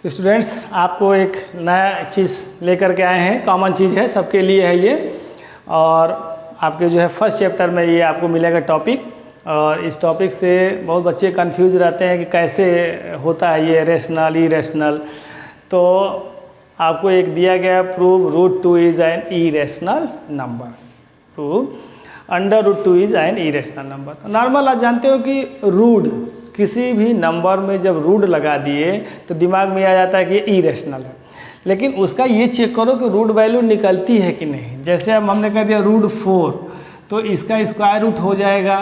तो स्टूडेंट्स आपको एक नया चीज़ लेकर के आए हैं, कॉमन चीज़ है, सबके लिए है ये। और आपके जो है फर्स्ट चैप्टर में ये आपको मिलेगा टॉपिक। और इस टॉपिक से बहुत बच्चे कंफ्यूज रहते हैं कि कैसे होता है ये रेशनल इरेशनल। तो आपको एक दिया गया prove √2 is an irrational number. Prove √2 is an irrational number. तो नॉर्मल आप जानते हो कि रूट किसी भी नंबर में जब रूट लगा दिए तो दिमाग में आ जाता है कि ये इरेशनल है। लेकिन उसका ये चेक करो कि रूट वैल्यू निकलती है कि नहीं। जैसे अब हमने कह दिया √4 तो इसका स्क्वायर रूट हो जाएगा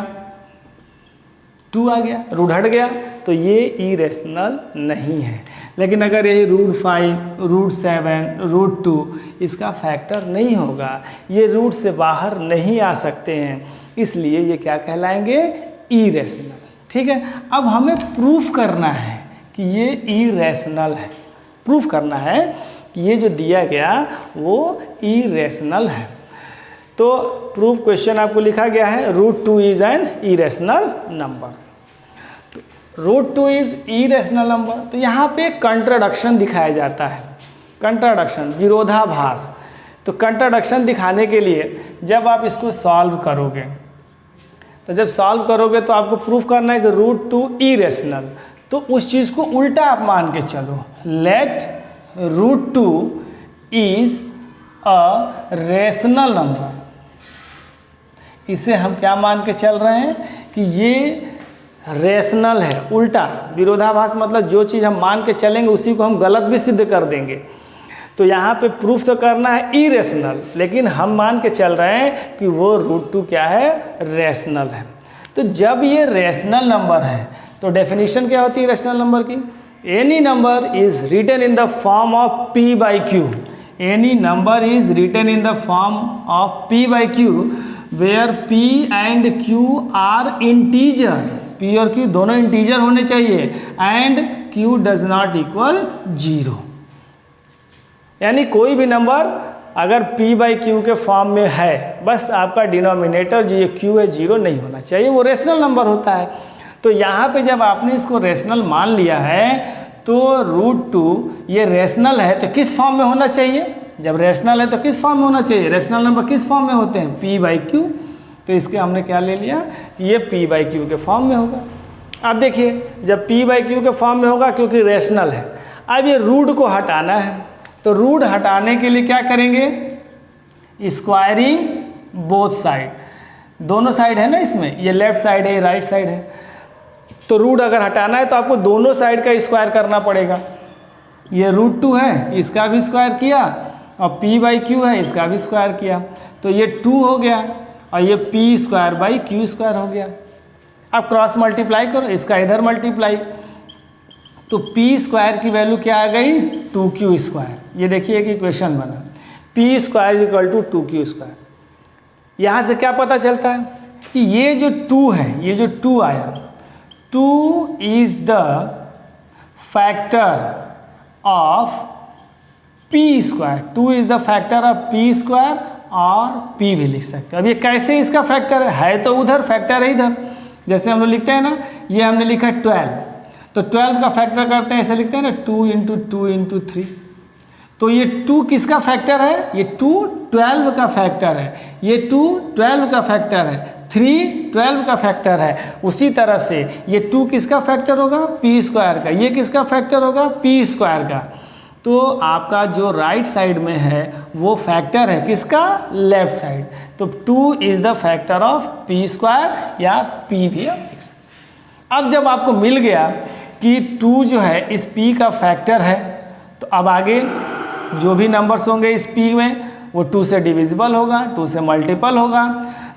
2 आ गया, रूट हट गया, तो ये इरेशनल नहीं है। लेकिन अगर यही √5 √7 √2 इसका फैक्टर नहीं होगा, ये रूट से बाहर नहीं आ सकते हैं, इसलिए ये क्या कहलाएंगे, इरेशनल। ठीक है, अब हमें प्रूफ करना है कि ये इरेशनल है। प्रूफ करना है कि ये जो दिया गया वो इरेशनल है। तो प्रूफ क्वेश्चन आपको लिखा गया है √2 is an irrational number. √2 is irrational number. तो यहाँ पे कंट्राडिक्शन दिखाया जाता है, कंट्राडिक्शन, विरोधाभास। तो कंट्राडिक्शन दिखाने के लिए जब आप इसको सॉल्व करोगे, तो जब सॉल्व करोगे तो आपको प्रूफ करना है कि √2 इरेशनल। तो उस चीज़ को उल्टा आप मान के चलो, let √2 is a rational number. इसे हम क्या मान के चल रहे हैं कि ये रेशनल है। उल्टा विरोधाभास मतलब जो चीज़ हम मान के चलेंगे उसी को हम गलत भी सिद्ध कर देंगे। तो यहाँ पे प्रूफ तो करना है इरेशनल, लेकिन हम मान के चल रहे हैं कि वो √2 क्या है, रेशनल है। तो जब ये रेशनल नंबर है तो डेफिनेशन क्या होती है रेशनल नंबर की, any number is written in the form of p/q। Any number is written in the form of p/q where p and q are integer. p और q दोनों integer होने चाहिए and q does not equal 0। यानी कोई भी number अगर p/q के form में है, बस आपका डिनोमिनेटर जो ये q है 0 नहीं होना चाहिए, वो रेशनल नंबर होता है। तो यहाँ पे जब आपने इसको रेशनल मान लिया है तो √2 ये रेशनल है तो किस फॉर्म में होना चाहिए, जब रेशनल है तो किस फॉर्म में होना चाहिए, रेशनल नंबर किस फॉर्म में होते हैं, p/q। तो इसके हमने क्या ले लिया कि ये p/q के फॉर्म में होगा। अब देखिए जब p/q के फॉर्म में होगा क्योंकि रेशनल है, अब ये रूट को हटाना है, तो रूट हटाने के लिए क्या करेंगे, स्क्वायरिंग बोथ साइड। दोनों साइड है ना इसमें, ये लेफ्ट साइड है, ये राइट साइड है। तो रूट अगर हटाना है तो आपको दोनों साइड का स्क्वायर करना पड़ेगा। ये √2 है, इसका भी स्क्वायर किया, और p/q है, इसका भी स्क्वायर किया, तो ये 2 हो गया, और ये p²/q² हो गया। अब क्रॉस मल्टीप्लाई करो, इसका इधर मल्टीप्लाई, तो p² की वैल्यू क्या आ गई, 2q²। ये देखिए एक इक्वेशन बना, p² = 2q²। यहाँ से क्या पता चलता है कि ये जो 2 है, ये जो 2 आया, 2 is the factor of p²। 2 is the factor of p² और p भी लिख सकते हैं। अब ये कैसे इसका फैक्टर है तो उधर फैक्टर है इधर। जैसे हम लोग लिखते हैं ना, ये हमने लिखा 12, तो 12 का फैक्टर करते हैं, ऐसे लिखते हैं ना, 2 × 2 × 3। तो ये 2 किसका फैक्टर है, ये 2 12 का फैक्टर है, ये 2 12 का फैक्टर है, 3 12 का फैक्टर है। उसी तरह से ये 2 किसका फैक्टर होगा, p² का, ये किसका फैक्टर होगा, p² का। तो आपका जो राइट साइड में है वो फैक्टर है किसका, लेफ्ट साइड। तो 2 is the factor of p² या p भी आप लिख सकते हैं। अब जब आपको मिल गया कि 2 जो है इस p का फैक्टर है, तो अब आगे जो भी नंबर्स होंगे इस p में वो 2 से डिविजिबल होगा, 2 से मल्टीपल होगा।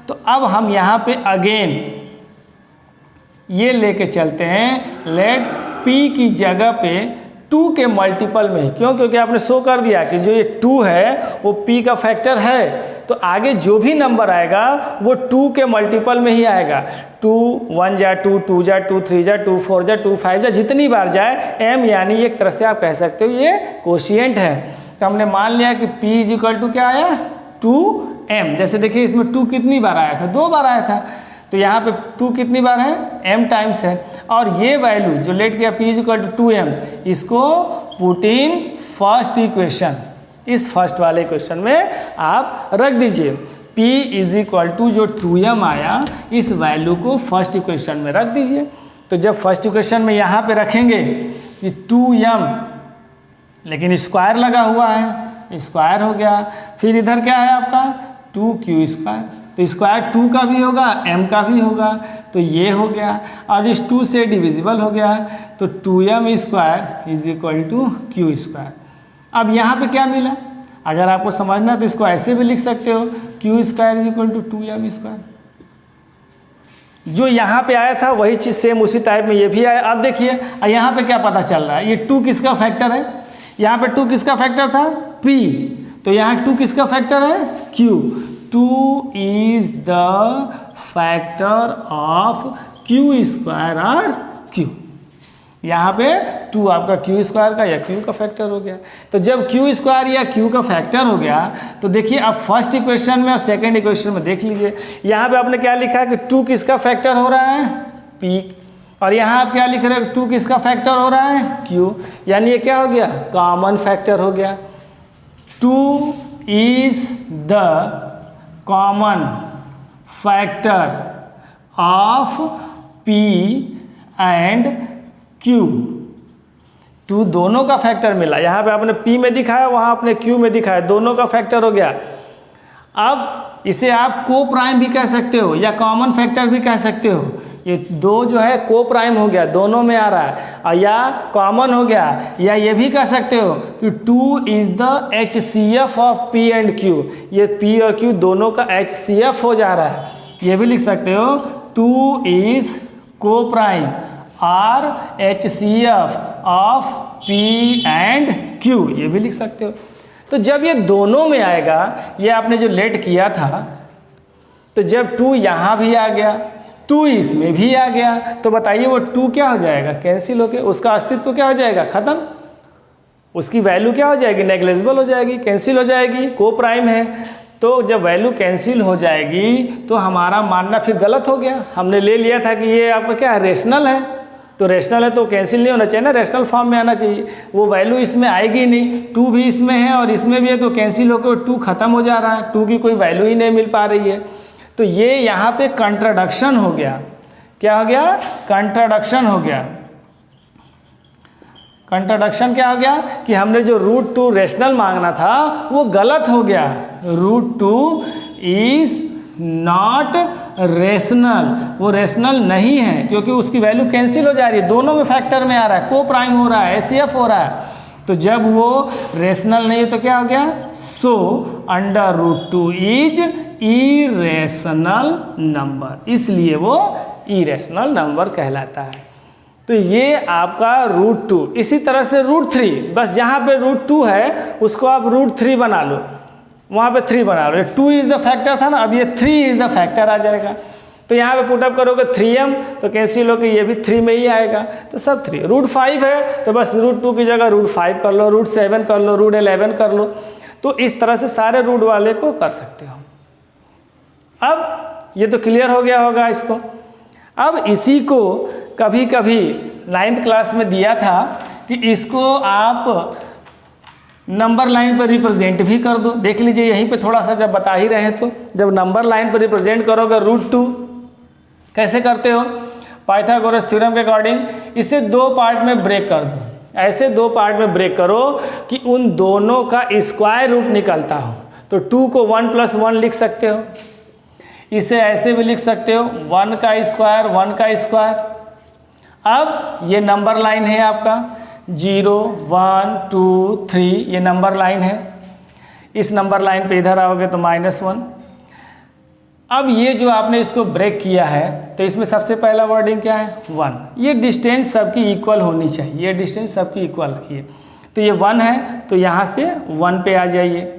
तो अब हम यहाँ पे अगेन ये लेके चलते हैं, लेट p की जगह पे 2 के मल्टीपल में ही, क्यों, क्योंकि आपने शो कर दिया कि जो ये 2 है वो p का फैक्टर है, तो आगे जो भी नंबर आएगा वो 2 के मल्टीपल में ही आएगा। 2 1 जा 2, 2 जा 2, 3 जा 2, 4 जा 2, 5 जा, जितनी बार जाए m, यानी एक तरह से आप कह सकते हो ये कोशिएंट है। तो हमने मान लिया कि p = क्या आया, 2m। जैसे देखिए इसमें 2 कितनी बार आया था, 2 बार आया था, तो यहाँ पे 2 कितनी बार है, m टाइम्स है। और ये वैल्यू जो लेट किया p = 2m, इसको पुट इन फर्स्ट इक्वेशन, इस फर्स्ट वाले इक्वेशन में आप रख दीजिए। P इज इक्वल टू जो 2m आया इस वैल्यू को फर्स्ट इक्वेशन में रख दीजिए। तो जब फर्स्ट इक्वेशन में यहाँ पे रखेंगे कि 2m, लेकिन स्क्वायर लगा हुआ है, स्क्वायर हो गया। फिर इधर क्या है आपका 2q स्क्वायर, तो स्क्वायर 2 का भी होगा m का भी होगा, तो ये हो गया और इस 2 से डिविजिबल हो गया, तो 2m square is equal to q square. अब यहाँ पे क्या मिला, अगर आपको समझना तो इसको ऐसे भी लिख सकते हो q square is equal to 2m square. जो यहाँ पे आया था वही चीज़ सेम उसी टाइप में ये भी आया। अब देखिए यहाँ पे क्या पता चल रहा है, ये 2 किसका फैक्टर है, यहाँ पे 2 किसका फैक्टर था p, तो यहाँ 2 किसका फैक्टर है q। 2 is the factor of q square और q। यहाँ पे 2 आपका q स्क्वायर का या q का फैक्टर हो गया। तो जब q स्क्वायर या q का फैक्टर हो गया तो देखिए अब फर्स्ट इक्वेशन में और सेकंड इक्वेशन में देख लीजिए, यहाँ पे आपने क्या लिखा है कि 2 किसका फैक्टर हो रहा है p, और यहाँ आप क्या लिख रहे हो 2 किसका फैक्टर हो रहा है q, यानी ये क्या हो गया कॉमन फैक्टर हो गया। 2 is the common factor of p and q। 2 दोनों का फैक्टर मिला, यहाँ पे आपने p में दिखाया वहाँ आपने q में दिखाया, दोनों का फैक्टर हो गया। अब इसे आप को प्राइम भी कह सकते हो या कॉमन फैक्टर भी कह सकते हो। ये 2 जो है को प्राइम हो गया, दोनों में आ रहा है, और या कॉमन हो गया, या ये भी कह सकते हो कि 2 is the HCF of p and q। ये p और q दोनों का HCF हो जा रहा है, ये भी लिख सकते हो 2 is coprime or HCF of P and Q, ये भी लिख सकते हो। तो जब ये दोनों में आएगा, ये आपने जो लेट किया था, तो जब 2 यहाँ भी आ गया 2 इसमें भी आ गया, तो बताइए वो 2 क्या हो जाएगा कैंसिल होके, उसका अस्तित्व क्या हो जाएगा खत्म, उसकी वैल्यू क्या हो जाएगी नेग्लिजिबल हो जाएगी, कैंसिल हो जाएगी, को प्राइम है। तो जब वैल्यू कैंसिल हो जाएगी तो हमारा मानना फिर गलत हो गया। हमने ले लिया था कि ये आपका क्या रेशनल है, तो रेशनल है तो कैंसिल नहीं होना चाहिए ना, रेशनल फॉर्म में आना चाहिए। वो वैल्यू इसमें आएगी नहीं, 2 भी इसमें है और इसमें भी है, तो कैंसिल होकर 2 खत्म हो जा रहा है, 2 की कोई वैल्यू ही नहीं मिल पा रही है। तो ये यहाँ पे कंट्राडक्शन हो गया। क्या हो गया कंट्राडक्शन हो गया। कंट्राडक्शन क्या हो गया कि हमने जो √2 रेशनल मांगना था वो गलत हो गया। √2 इज नॉट रेशनल, वो रेशनल नहीं है क्योंकि उसकी वैल्यू कैंसिल हो जा रही है, दोनों में फैक्टर में आ रहा है, को प्राइम हो रहा है, HCF हो रहा है। तो जब वो रेशनल नहीं है तो क्या हो गया, सो √2 इज इरेशनल नंबर, इसलिए वो इरेशनल नंबर कहलाता है। तो ये आपका √2। इसी तरह से √3, बस जहाँ पे √2 है उसको आप √3 बना लो, वहाँ पे 3 बना लो। 2 इज द फैक्टर था ना, अब ये 3 इज द फैक्टर आ जाएगा। तो यहाँ पे पुटअप करोगे 3m तो कैंसिल होकर ये भी 3 में ही आएगा, तो सब 3। √5 है तो बस √2 की जगह √5 कर लो, √7 कर लो, √11 कर लो। तो इस तरह से सारे रूट वाले को कर सकते हो। अब ये तो क्लियर हो गया होगा इसको। अब इसी को कभी कभी 9th क्लास में दिया था कि इसको आप नंबर लाइन पर रिप्रेजेंट भी कर दो। देख लीजिए यहीं पे थोड़ा सा जब बता ही रहे हैं, तो जब नंबर लाइन पर रिप्रेजेंट करोगे √2 कैसे करते हो, पाइथागोरस थ्योरम के अकॉर्डिंग इसे 2 पार्ट में ब्रेक कर दो। ऐसे 2 पार्ट में ब्रेक करो कि उन दोनों का स्क्वायर रूट निकलता हो। तो 2 को 1 + 1 लिख सकते हो, इसे ऐसे भी लिख सकते हो 1 का स्क्वायर 1 का स्क्वायर। अब ये नंबर लाइन है आपका 0 1 2 3, ये नंबर लाइन है। इस नंबर लाइन पे इधर आओगे तो -1। अब ये जो आपने इसको ब्रेक किया है तो इसमें सबसे पहला वर्डिंग क्या है 1। ये डिस्टेंस सबकी इक्वल होनी चाहिए, ये डिस्टेंस सबकी इक्वल रखिए। तो ये 1 है तो यहाँ से 1 पे आ जाइए।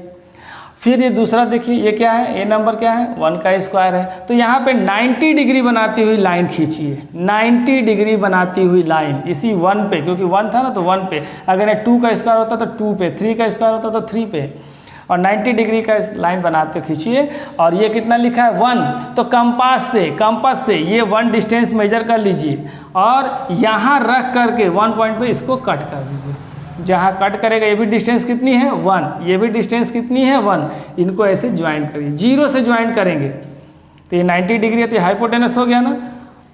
फिर ये दूसरा देखिए ये क्या है, ये नंबर क्या है 1 का स्क्वायर है। तो यहाँ पे 90 डिग्री बनाती हुई लाइन खींचिए, 90 डिग्री बनाती हुई लाइन इसी 1 पे, क्योंकि 1 था ना तो 1 पे। अगर ये 2 का स्क्वायर होता तो 2 पे, 3 का स्क्वायर होता तो 3 पे, और 90 डिग्री का लाइन बनाते खींचिए। और ये कितना लिखा है 1, तो कंपास से ये 1 डिस्टेंस मेजर कर लीजिए और यहाँ रख करके 1 पॉइंट पे इसको कट कर दीजिए। जहाँ कट करेगा ये भी डिस्टेंस कितनी है 1, ये भी डिस्टेंस कितनी है 1, इनको ऐसे ज्वाइन करिए, 0 से ज्वाइन करेंगे तो ये 90 डिग्री है, तो ये हाइपोटेनस हो गया ना।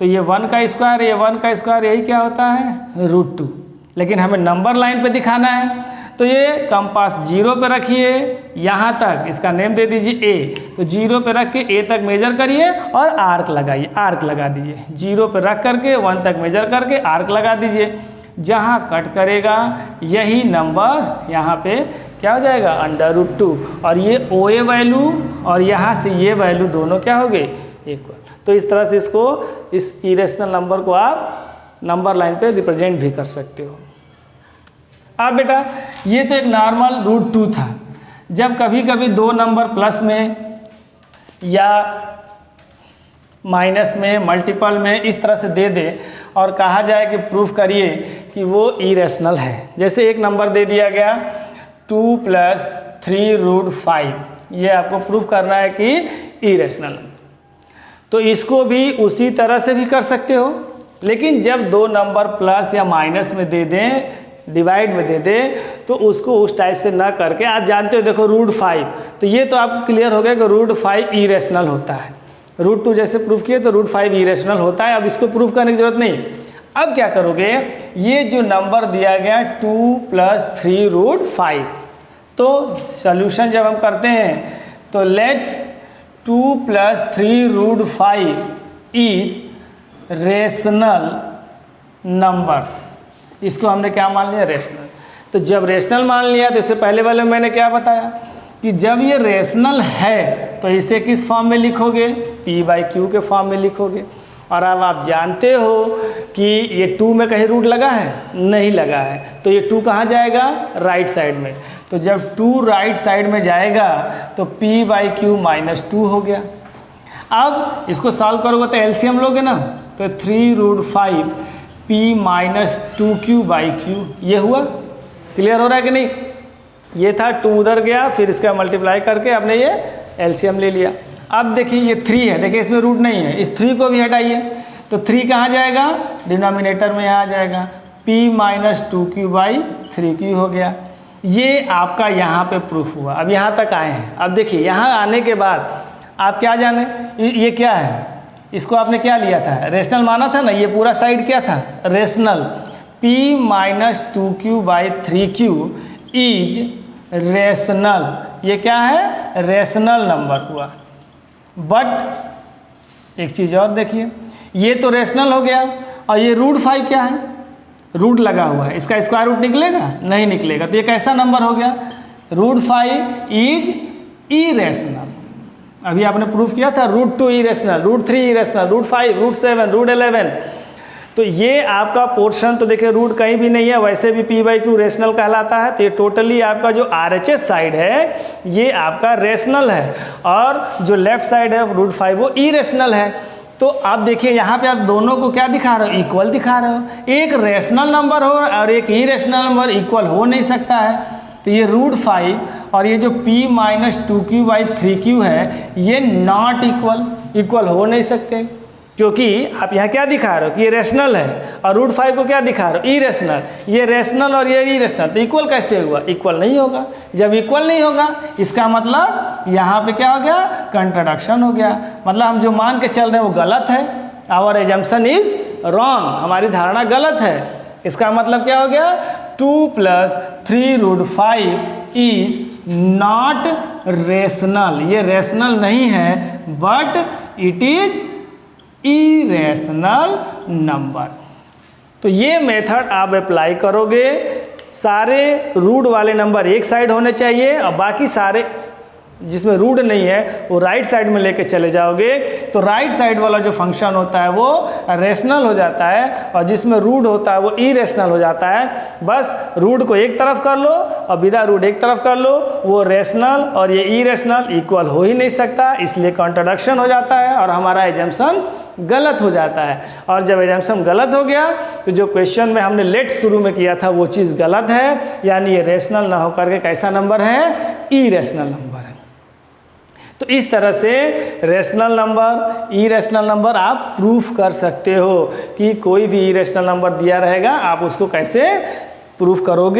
तो ये 1 का स्क्वायर, ये 1 का स्क्वायर, यही क्या होता है √2। लेकिन हमें नंबर लाइन पे दिखाना है, तो ये कंपास 0 पे रखिए, यहाँ तक इसका नेम दे दीजिए A। तो 0 पे रख के A तक मेजर करिए और आर्क लगाइए, आर्क लगा दीजिए। 0 पे रख करके 1 तक मेजर करके आर्क लगा दीजिए। जहाँ कट करेगा यही नंबर यहाँ पे क्या हो जाएगा √2, और ये OA वैल्यू और यहाँ से ये वैल्यू दोनों क्या हो गए इक्वल। तो इस तरह से इसको, इस इरेशनल नंबर को आप नंबर लाइन पे रिप्रेजेंट भी कर सकते हो। अब बेटा ये तो एक नॉर्मल √2 था। जब कभी कभी दो नंबर प्लस में या माइनस में, मल्टीपल में इस तरह से दे दे और कहा जाए कि प्रूफ करिए कि वो इरेशनल है। जैसे एक नंबर दे दिया गया 2 + 3√5, ये आपको प्रूफ करना है कि इरेशनल। तो इसको भी उसी तरह से भी कर सकते हो, लेकिन जब दो नंबर प्लस या माइनस में दे दें, डिवाइड में दे दे, तो उसको उस टाइप से ना करके, आप जानते हो देखो √5, तो ये तो आपको क्लियर हो गया कि √5 इरेशनल होता है। √2 जैसे प्रूफ किए तो √5 इरेशनल होता है। अब इसको प्रूफ करने की जरूरत नहीं। अब क्या करोगे, ये जो नंबर दिया गया 2 + 3√5, तो सॉल्यूशन जब हम करते हैं तो लेट 2 + 3√5 इज रेशनल नंबर। इसको हमने क्या मान लिया, रेशनल। तो जब रेशनल मान लिया तो इससे पहले वाले में मैंने क्या बताया कि जब ये रेशनल है तो इसे किस फॉर्म में लिखोगे, P/Q के फॉर्म में लिखोगे। और अब आप जानते हो कि ये 2 में कहीं रूट लगा है, नहीं लगा है, तो ये 2 कहाँ जाएगा, राइट साइड में। तो जब 2 राइट साइड में जाएगा तो P/Q -2 हो गया। अब इसको सॉल्व करोगे तो एलसीएम लोगे ना, तो 3√5 P - 2Q/Q, ये हुआ। क्लियर हो रहा है कि नहीं। ये था 2 उधर गया, फिर इसका मल्टीप्लाई करके आपने ये एलसीएम ले लिया। अब देखिए ये 3 है, देखिए इसमें रूट नहीं है, इस 3 को भी हटाइए तो 3 कहाँ जाएगा, डिनोमिनेटर में यहाँ जाएगा, P - 2Q/3Q हो गया। ये आपका यहाँ पे प्रूफ हुआ। अब यहाँ तक आए हैं। अब देखिए यहाँ आने के बाद आप क्या जाने, ये क्या है, इसको आपने क्या लिया था, रेशनल माना था ना। ये पूरा साइड क्या था, rational. P - 2Q/3Q is rational, ये क्या है, रेशनल नंबर हुआ। बट एक चीज़ और देखिए, ये तो रेशनल हो गया और ये √5 क्या है, रूट लगा हुआ है, इसका स्क्वायर रूट निकलेगा, नहीं निकलेगा। तो ये कैसा नंबर हो गया, √5 इज इरेशनल। अभी आपने प्रूफ किया था √2 इरेशनल, √3 इरेशनल, √5, √7, √11। तो ये आपका पोर्शन तो देखिए रूट कहीं भी नहीं है, वैसे भी P/Q रेशनल कहलाता है। तो ये टोटली आपका जो RHS साइड है ये आपका रेशनल है, और जो लेफ्ट साइड है √5 वो इरेशनल है। तो आप देखिए यहाँ पे आप दोनों को क्या दिखा रहे हो, इक्वल दिखा रहे हो। एक रेशनल नंबर हो और एक इरेशनल नंबर इक्वल हो नहीं सकता है। तो ये √5 और ये जो P - 2Q/3Q है ये नॉट इक्वल हो नहीं सकते, क्योंकि आप यहाँ क्या दिखा रहे हो कि ये रेशनल है और √5 को क्या दिखा रहे हो, इरेशनल। ये रेशनल और ये इरेशनल, तो इक्वल कैसे हुआ, इक्वल नहीं होगा। जब इक्वल नहीं होगा इसका मतलब यहाँ पे क्या हो गया, कंट्राडिक्शन हो गया। मतलब हम जो मान के चल रहे हैं वो गलत है, आवर एजम्पशन इज रॉन्ग, हमारी धारणा गलत है। इसका मतलब क्या हो गया, 2 + 3√5 इज नॉट रेशनल, ये रेशनल नहीं है, but it is irrational number. तो ये मेथड आप अप्लाई करोगे, सारे रूट वाले नंबर एक साइड होने चाहिए और बाकी सारे जिसमें रूट नहीं है वो राइट साइड में लेके चले जाओगे, तो राइट साइड वाला जो फंक्शन होता है वो रेशनल हो जाता है और जिसमें रूट होता है वो इरेशनल हो जाता है। बस रूट को एक तरफ कर लो और विदा रूट एक तरफ कर लो, वो रेशनल और ये इरेशनल इक्वल हो ही नहीं सकता, इसलिए कॉन्ट्रडिक्शन हो जाता है और हमारा एजम्पशन गलत हो जाता है। और जब एजम्पशन गलत हो गया तो जो क्वेश्चन में हमने लेट शुरू में किया था वो चीज़ गलत है, यानी ये रेशनल ना होकर के कैसा नंबर है, इरेशनल नंबर है। तो इस तरह से रेशनल नंबर, इरेशनल नंबर आप प्रूफ कर सकते हो कि कोई भी इरेशनल नंबर दिया रहेगा आप उसको कैसे प्रूफ करोगे।